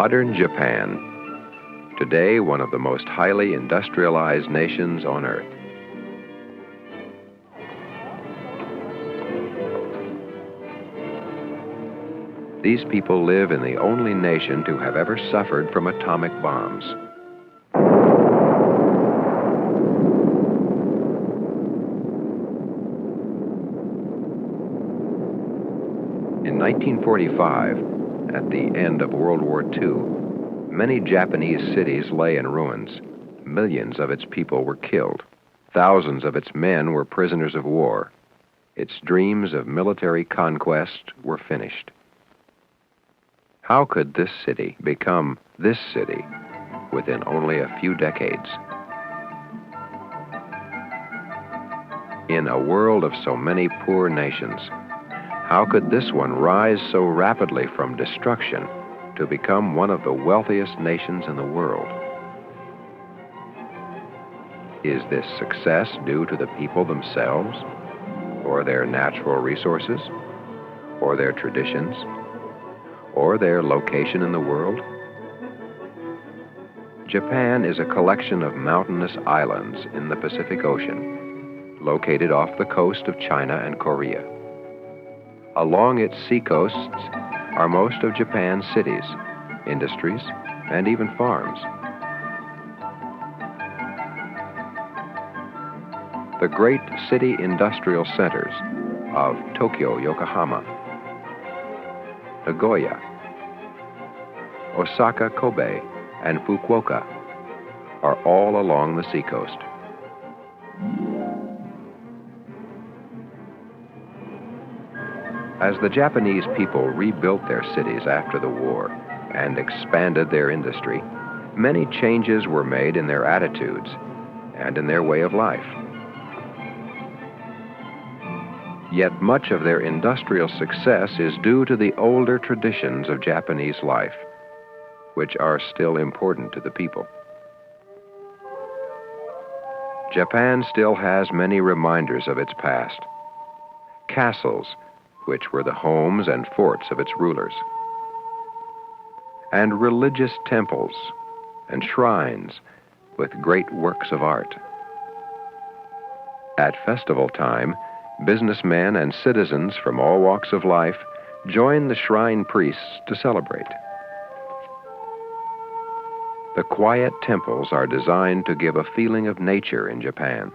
Modern Japan, today one of the most highly industrialized nations on earth. These people live in the only nation to have ever suffered from atomic bombs. In 1945, at the end of World War II, many Japanese cities lay in ruins. Millions of its people were killed. Thousands of its men were prisoners of war. Its dreams of military conquest were finished. How could this city become this city within only a few decades? In a world of so many poor nations, how could this one rise so rapidly from destruction to become one of the wealthiest nations in the world? Is this success due to the people themselves, or their natural resources, or their traditions, or their location in the world? Japan is a collection of mountainous islands in the Pacific Ocean, located off the coast of China and Korea. Along its seacoasts are most of Japan's cities, industries, and even farms. The great city industrial centers of Tokyo, Yokohama, Nagoya, Osaka, Kobe, and Fukuoka are all along the seacoast. As the Japanese people rebuilt their cities after the war and expanded their industry, many changes were made in their attitudes and in their way of life. Yet much of their industrial success is due to the older traditions of Japanese life, which are still important to the people. Japan still has many reminders of its past. Castles, which were the homes and forts of its rulers, and religious temples and shrines with great works of art. At festival time, businessmen and citizens from all walks of life join the shrine priests to celebrate. The quiet temples are designed to give a feeling of nature in Japan.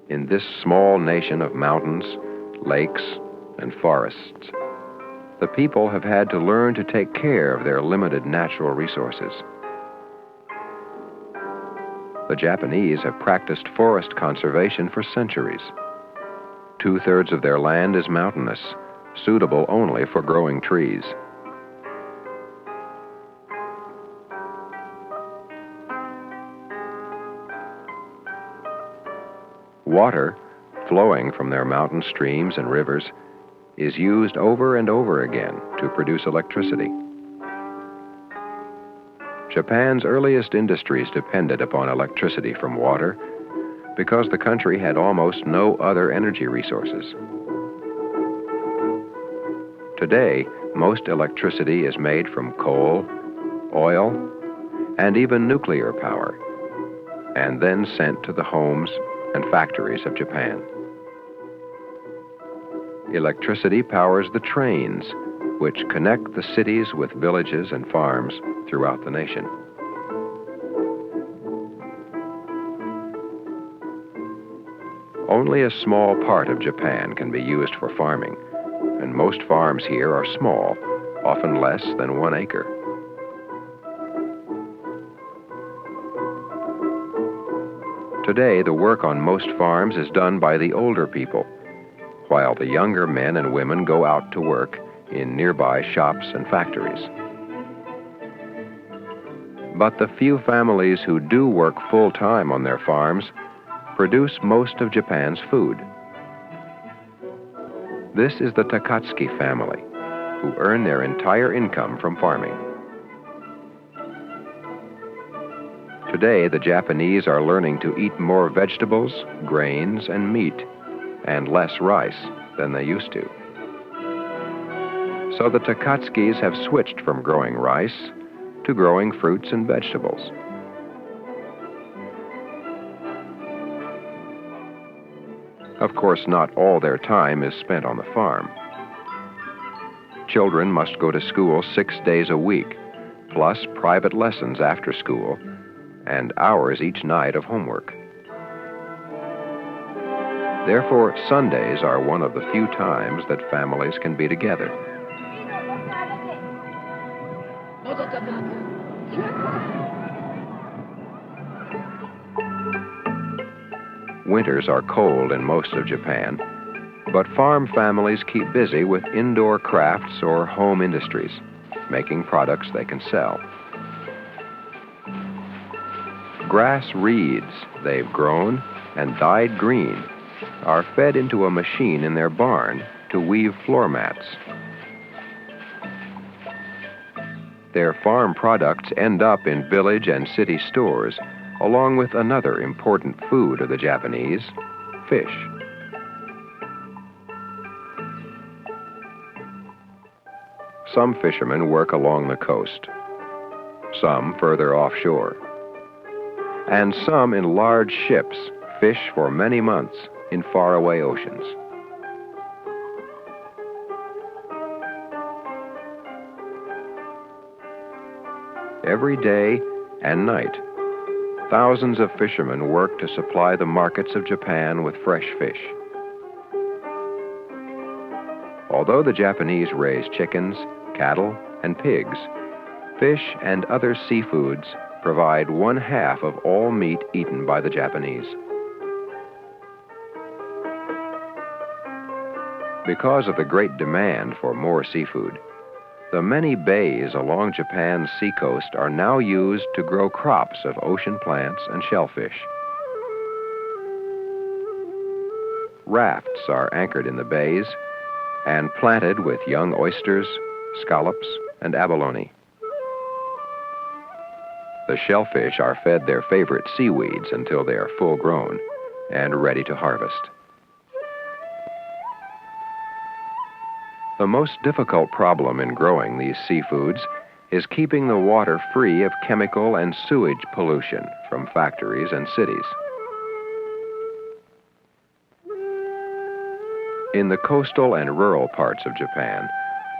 In this small nation of mountains, lakes, and forests, the people have had to learn to take care of their limited natural resources. The Japanese have practiced forest conservation for centuries. 2/3 of their land is mountainous, suitable only for growing trees. Water, flowing from their mountain streams and rivers, is used over and over again to produce electricity. Japan's earliest industries depended upon electricity from water because the country had almost no other energy resources. Today, most electricity is made from coal, oil, and even nuclear power, and then sent to the homes and factories of Japan. Electricity powers the trains, which connect the cities with villages and farms throughout the nation. Only a small part of Japan can be used for farming, and most farms here are small, often less than 1 acre. Today, the work on most farms is done by the older people, while the younger men and women go out to work in nearby shops and factories. But the few families who do work full-time on their farms produce most of Japan's food. This is the Takatsuki family, who earn their entire income from farming. Today, the Japanese are learning to eat more vegetables, grains, and meat, and less rice than they used to. So the Takatskis have switched from growing rice to growing fruits and vegetables. Of course, not all their time is spent on the farm. Children must go to school 6 days a week, plus private lessons after school, and hours each night of homework. Therefore, Sundays are one of the few times that families can be together. Winters are cold in most of Japan, but farm families keep busy with indoor crafts or home industries, making products they can sell. Grass reeds they've grown and dyed green are fed into a machine in their barn to weave floor mats. Their farm products end up in village and city stores, along with another important food of the Japanese, fish. Some fishermen work along the coast, some further offshore, and some in large ships fish for many months in faraway oceans. Every day and night, thousands of fishermen work to supply the markets of Japan with fresh fish. Although the Japanese raise chickens, cattle, and pigs, fish and other seafoods provide 1/2 of all meat eaten by the Japanese. Because of the great demand for more seafood, the many bays along Japan's seacoast are now used to grow crops of ocean plants and shellfish. Rafts are anchored in the bays and planted with young oysters, scallops, and abalone. The shellfish are fed their favorite seaweeds until they are full grown and ready to harvest. The most difficult problem in growing these seafoods is keeping the water free of chemical and sewage pollution from factories and cities. In the coastal and rural parts of Japan,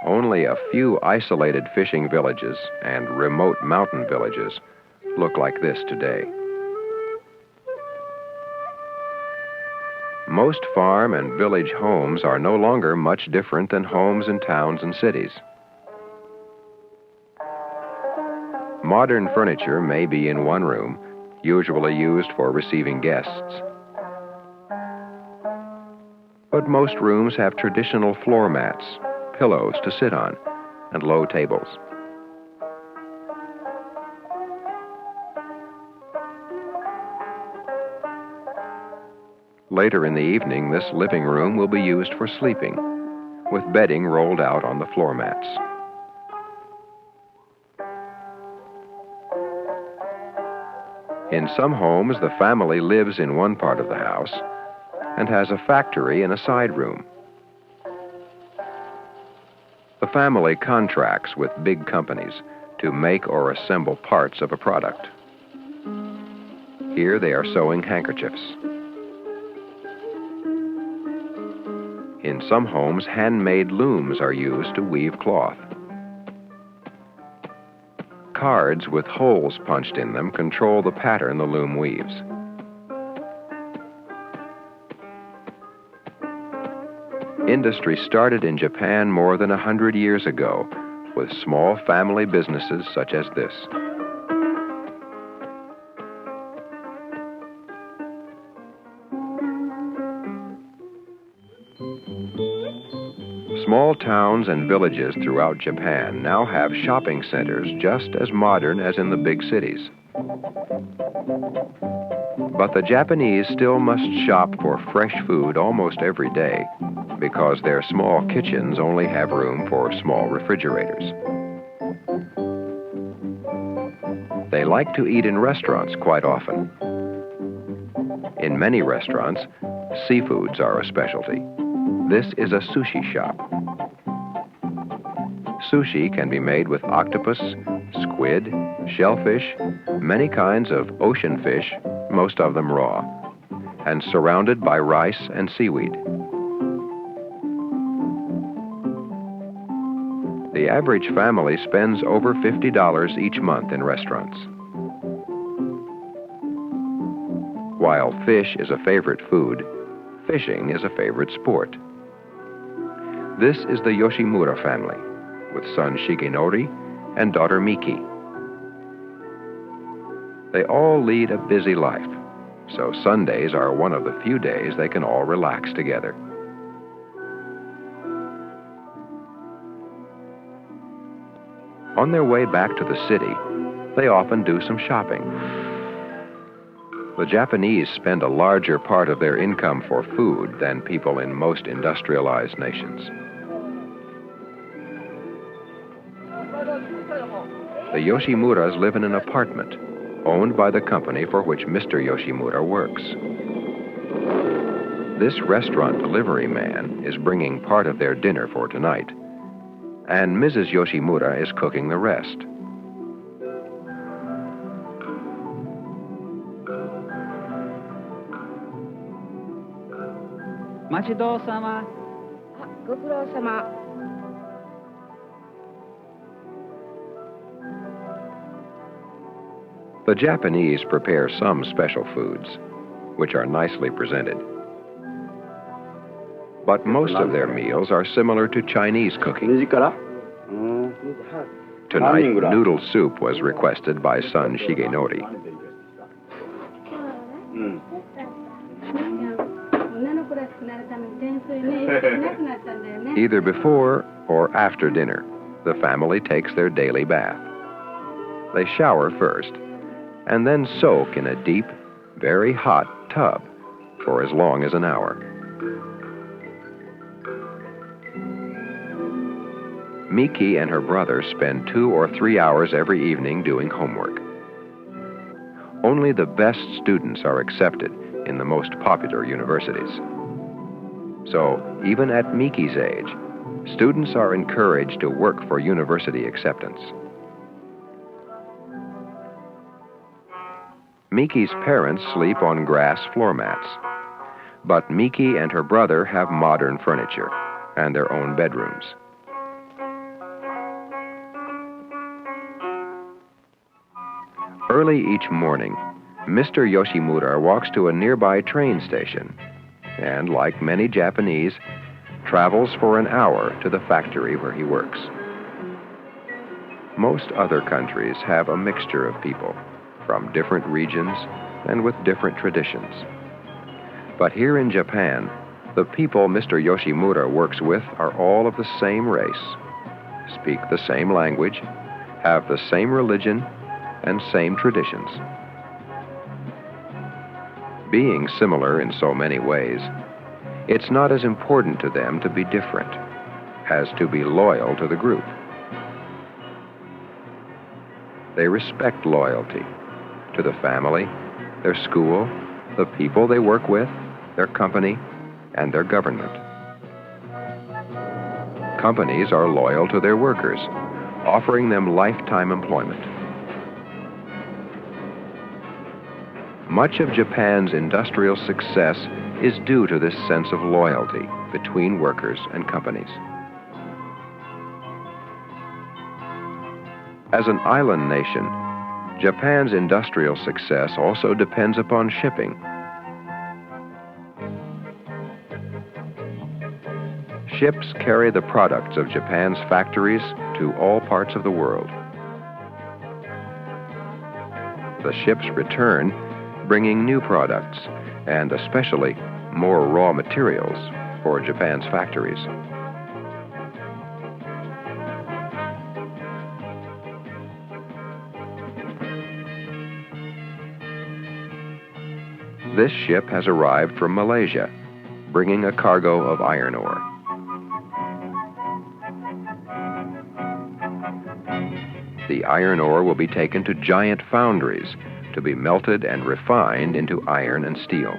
only a few isolated fishing villages and remote mountain villages look like this today. Most farm and village homes are no longer much different than homes in towns and cities. Modern furniture may be in one room, usually used for receiving guests. But most rooms have traditional floor mats, pillows to sit on, and low tables. Later in the evening, this living room will be used for sleeping, with bedding rolled out on the floor mats. In some homes, the family lives in one part of the house and has a factory in a side room. The family contracts with big companies to make or assemble parts of a product. Here they are sewing handkerchiefs. In some homes, handmade looms are used to weave cloth. Cards with holes punched in them control the pattern the loom weaves. Industry started in Japan more than 100 years ago with small family businesses such as this. Small towns and villages throughout Japan now have shopping centers just as modern as in the big cities. But the Japanese still must shop for fresh food almost every day because their small kitchens only have room for small refrigerators. They like to eat in restaurants quite often. In many restaurants, seafoods are a specialty. This is a sushi shop. Sushi can be made with octopus, squid, shellfish, many kinds of ocean fish, most of them raw, and surrounded by rice and seaweed. The average family spends over $50 each month in restaurants. While fish is a favorite food, fishing is a favorite sport. This is the Yoshimura family, with son Shigenori and daughter Miki. They all lead a busy life, so Sundays are one of the few days they can all relax together. On their way back to the city, they often do some shopping. The Japanese spend a larger part of their income for food than people in most industrialized nations. The Yoshimuras live in an apartment owned by the company for which Mr. Yoshimura works. This restaurant delivery man is bringing part of their dinner for tonight, and Mrs. Yoshimura is cooking the rest. Machido-sama. ご苦労様。 The Japanese prepare some special foods, which are nicely presented. But most of their meals are similar to Chinese cooking. 2時から Tonight, noodle soup was requested by son Shigenori. うん Either before or after dinner, the family takes their daily bath. They shower first, and then soak in a deep, very hot tub for as long as an hour. Miki and her brother spend 2 or 3 hours every evening doing homework. Only the best students are accepted in the most popular universities. So, even at Miki's age, students are encouraged to work for university acceptance. Miki's parents sleep on grass floor mats, but Miki and her brother have modern furniture and their own bedrooms. Early each morning, Mr. Yoshimura walks to a nearby train station and, like many Japanese, travels for an hour to the factory where he works. Most other countries have a mixture of people from different regions and with different traditions. But here in Japan, the people Mr. Yoshimura works with are all of the same race, speak the same language, have the same religion, and same traditions. Being similar in so many ways, it's not as important to them to be different as to be loyal to the group. They respect loyalty to the family, their school, the people they work with, their company, and their government. Companies are loyal to their workers, offering them lifetime employment. Much of Japan's industrial success is due to this sense of loyalty between workers and companies. As an island nation, Japan's industrial success also depends upon shipping. Ships carry the products of Japan's factories to all parts of the world. The ships return, bringing new products, and especially more raw materials for Japan's factories. This ship has arrived from Malaysia, bringing a cargo of iron ore. The iron ore will be taken to giant foundries to be melted and refined into iron and steel.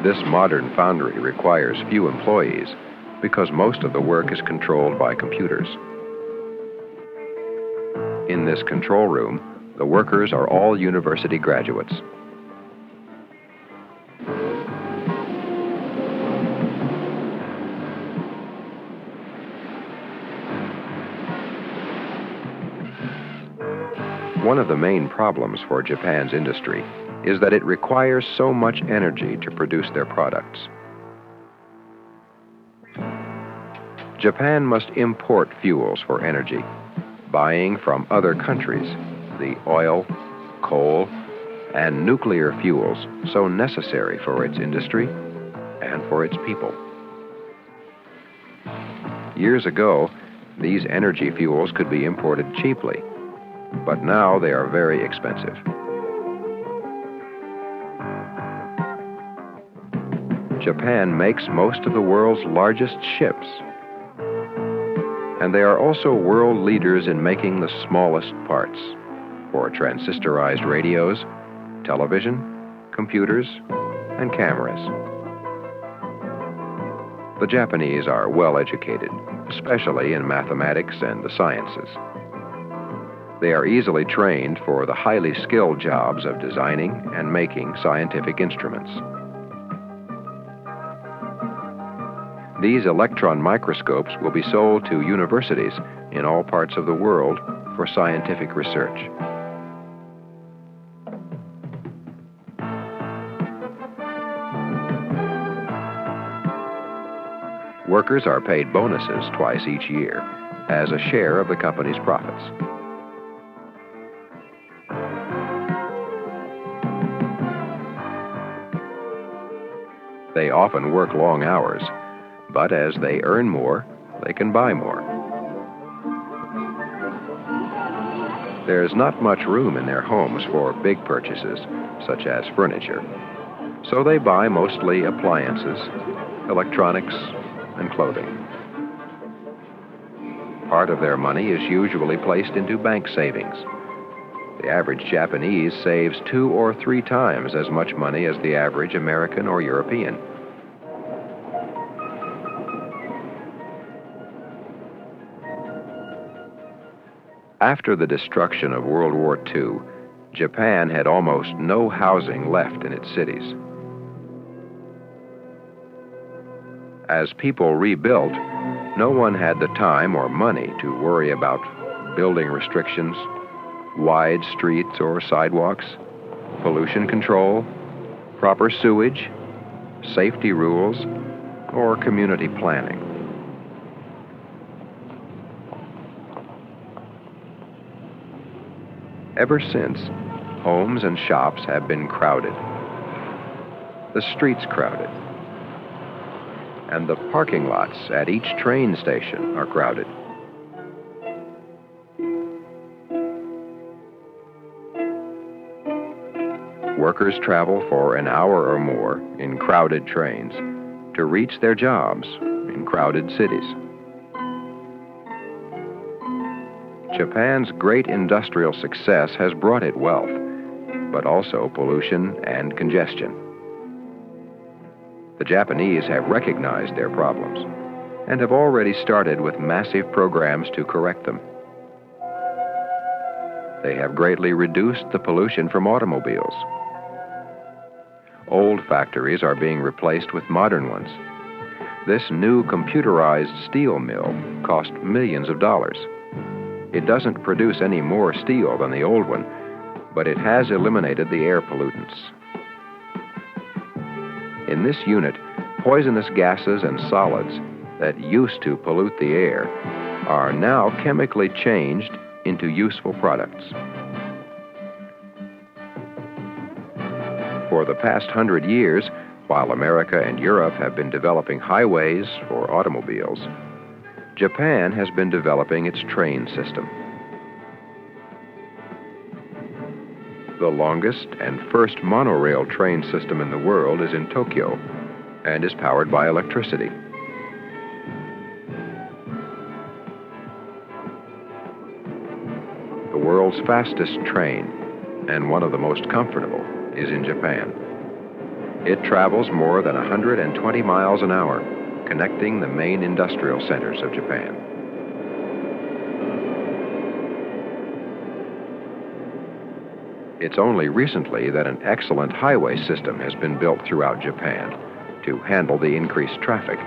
This modern foundry requires few employees because most of the work is controlled by computers. In this control room, the workers are all university graduates. One of the main problems for Japan's industry is that it requires so much energy to produce their products. Japan must import fuels for energy, buying from other countries the oil, coal, and nuclear fuels so necessary for its industry and for its people. Years ago, these energy fuels could be imported cheaply, but now they are very expensive. Japan makes most of the world's largest ships, and they are also world leaders in making the smallest parts for transistorized radios, television, computers, and cameras. The Japanese are well educated, especially in mathematics and the sciences. They are easily trained for the highly skilled jobs of designing and making scientific instruments. These electron microscopes will be sold to universities in all parts of the world for scientific research. Workers are paid bonuses twice each year as a share of the company's profits. They often work long hours, but as they earn more, they can buy more. There's not much room in their homes for big purchases, such as furniture, so they buy mostly appliances, electronics, and clothing. Part of their money is usually placed into bank savings. The average Japanese saves 2 or 3 times as much money as the average American or European. After the destruction of World War II, Japan had almost no housing left in its cities. As people rebuilt, no one had the time or money to worry about building restrictions, wide streets or sidewalks, pollution control, proper sewage, safety rules, or community planning. Ever since, homes and shops have been crowded, the streets crowded, and the parking lots at each train station are crowded. Workers travel for an hour or more in crowded trains to reach their jobs in crowded cities. Japan's great industrial success has brought it wealth, but also pollution and congestion. The Japanese have recognized their problems and have already started with massive programs to correct them. They have greatly reduced the pollution from automobiles. Old factories are being replaced with modern ones. This new computerized steel mill cost millions of dollars. It doesn't produce any more steel than the old one, but it has eliminated the air pollutants. In this unit, poisonous gases and solids that used to pollute the air are now chemically changed into useful products. For the past 100 years, while America and Europe have been developing highways for automobiles, Japan has been developing its train system. The longest and first monorail train system in the world is in Tokyo and is powered by electricity. The world's fastest train, and one of the most comfortable, is in Japan. It travels more than 120 miles an hour, connecting the main industrial centers of Japan. It's only recently that an excellent highway system has been built throughout Japan to handle the increased traffic.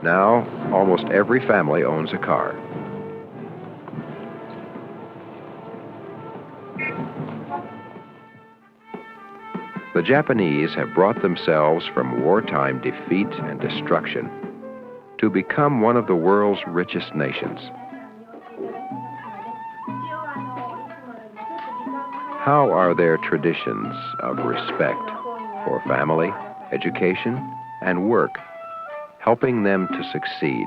Now, almost every family owns a car. The Japanese have brought themselves from wartime defeat and destruction to become one of the world's richest nations. How are their traditions of respect for family, education, and work helping them to succeed?